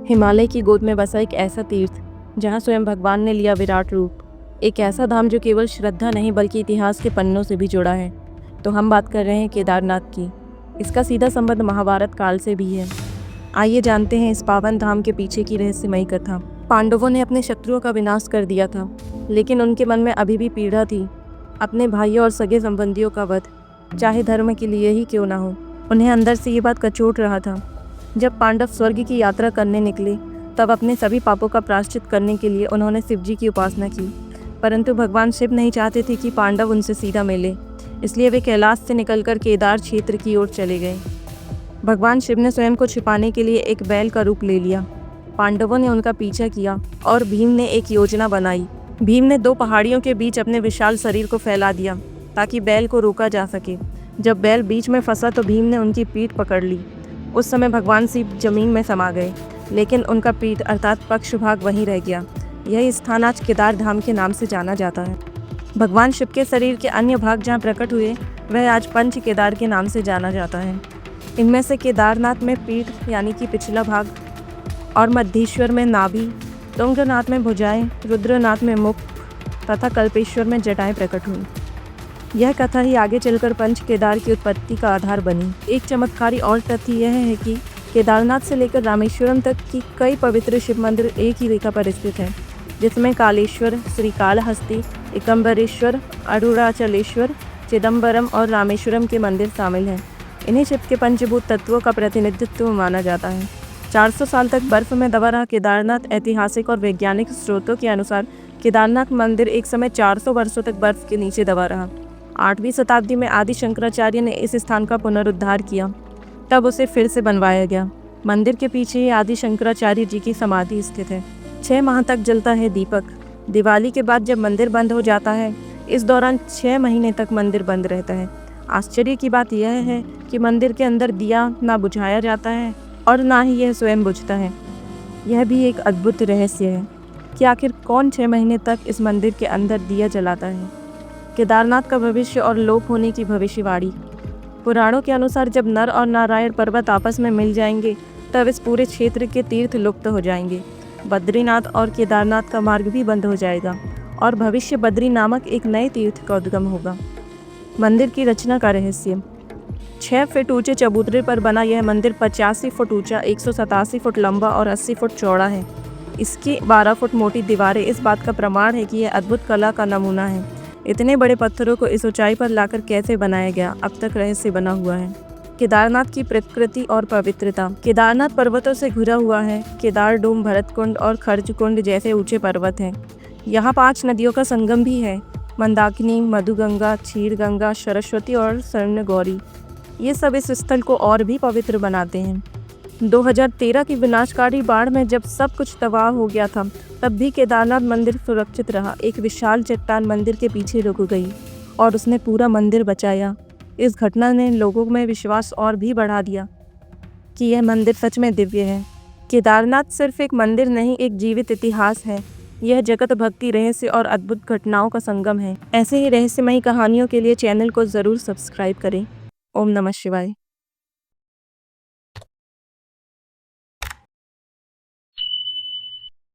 हिमालय की गोद में बसा एक ऐसा तीर्थ जहाँ स्वयं भगवान ने लिया विराट रूप। एक ऐसा धाम जो केवल श्रद्धा नहीं बल्कि इतिहास के पन्नों से भी जुड़ा है। तो हम बात कर रहे हैं केदारनाथ की। इसका सीधा संबंध महाभारत काल से भी है। आइए जानते हैं इस पावन धाम के पीछे की रहस्यमयी कथा। पांडवों ने अपने शत्रुओं का विनाश कर दिया था, लेकिन उनके मन में अभी भी पीड़ा थी, अपने भाइयों और सगे संबंधियों का वध, चाहे धर्म के लिए ही क्यों ना हो। उन्हें अंदर से ये बात कचोट रहा था। जब पांडव स्वर्ग की यात्रा करने निकले, तब अपने सभी पापों का प्रायश्चित करने के लिए उन्होंने शिव जी की उपासना की। परंतु भगवान शिव नहीं चाहते थे कि पांडव उनसे सीधा मिले, इसलिए वे कैलाश से निकलकर केदार क्षेत्र की ओर चले गए। भगवान शिव ने स्वयं को छिपाने के लिए एक बैल का रूप ले लिया। पांडवों ने उनका पीछा किया और भीम ने एक योजना बनाई। भीम ने दो पहाड़ियों के बीच अपने विशाल शरीर को फैला दिया ताकि बैल को रोका जा सके। जब बैल बीच में फंसा तो भीम ने उनकी पीठ पकड़ ली। उस समय भगवान शिव जमीन में समा गए, लेकिन उनका पीठ अर्थात पक्ष भाग वहीं रह गया। यह स्थान आज केदार धाम के नाम से जाना जाता है। भगवान शिव के शरीर के अन्य भाग जहाँ प्रकट हुए, वह आज पंच केदार के नाम से जाना जाता है। इनमें से केदारनाथ में पीठ यानी कि पिछला भाग, और मध्येश्वर में नाभि, तुंगनाथ में भुजाएं, रुद्रनाथ में मुख तथा कल्पेश्वर में जटाएं प्रकट हुई। यह कथा ही आगे चलकर पंच केदार की उत्पत्ति का आधार बनी। एक चमत्कारी और तथ्य यह है कि केदारनाथ से लेकर रामेश्वरम तक की कई पवित्र शिव मंदिर एक ही रेखा पर स्थित हैं, जिसमें कालेश्वर, श्रीकालहस्ती, एकम्बरेश्वर, अरुणाचलेश्वर, चिदम्बरम और रामेश्वरम के मंदिर शामिल हैं। इन्हें शिव के पंचभूत तत्वों का प्रतिनिधित्व माना जाता है। 400 साल तक बर्फ में दबा रहा केदारनाथ। ऐतिहासिक और वैज्ञानिक स्रोतों के अनुसार केदारनाथ मंदिर एक समय 400 वर्षों तक बर्फ के नीचे दबा रहा। 8वीं शताब्दी में आदि शंकराचार्य ने इस स्थान का पुनरुद्धार किया, तब उसे फिर से बनवाया गया। मंदिर के पीछे ही आदि शंकराचार्य जी की समाधि स्थित है। 6 माह तक जलता है दीपक। दिवाली के बाद जब मंदिर बंद हो जाता है, इस दौरान 6 महीने तक मंदिर बंद रहता है। आश्चर्य की बात यह है कि मंदिर के अंदर दिया ना बुझाया जाता है और ना ही यह स्वयं बुझता है। यह भी एक अद्भुत रहस्य है कि आखिर कौन 6 महीने तक इस मंदिर के अंदर दिया जलाता है। केदारनाथ का भविष्य और लोप होने की भविष्यवाणी। पुराणों के अनुसार जब नर और नारायण पर्वत आपस में मिल जाएंगे, तब इस पूरे क्षेत्र के तीर्थ लुप्त हो जाएंगे। बद्रीनाथ और केदारनाथ का मार्ग भी बंद हो जाएगा और भविष्य बद्री नामक एक नए तीर्थ का उद्गम होगा। मंदिर की रचना का रहस्य। 6 फीट ऊंचे चबूतरे पर बना यह मंदिर 85 फुट ऊंचा, 187 फुट लंबा और 80 फुट चौड़ा है। इसकी 12 फुट मोटी दीवारें इस बात का प्रमाण है कि यह अद्भुत कला का नमूना है। इतने बड़े पत्थरों को इस ऊंचाई पर लाकर कैसे बनाया गया, अब तक रहस्य बना हुआ है। केदारनाथ की प्रकृति और पवित्रता। केदारनाथ पर्वतों से घिरा हुआ है। केदार डूम, भरतकुंड और खर्च कुंड जैसे ऊंचे पर्वत हैं। यहाँ 5 नदियों का संगम भी है, मंदाकिनी, मधुगंगा, क्षीरगंगा, सरस्वती और स्वर्णगौरी। ये सब इस स्थल को और भी पवित्र बनाते हैं। 2013 की विनाशकारी बाढ़ में जब सब कुछ तबाह हो गया था, तब भी केदारनाथ मंदिर सुरक्षित रहा। एक विशाल चट्टान मंदिर के पीछे रुक गई और उसने पूरा मंदिर बचाया। इस घटना ने लोगों में विश्वास और भी बढ़ा दिया कि यह मंदिर सच में दिव्य है। केदारनाथ सिर्फ एक मंदिर नहीं, एक जीवित इतिहास है। यह जगत भक्ति, रहस्य और अद्भुत घटनाओं का संगम है। ऐसे ही रहस्यमयी कहानियों के लिए चैनल को ज़रूर सब्सक्राइब करें। ओम नमः शिवाय।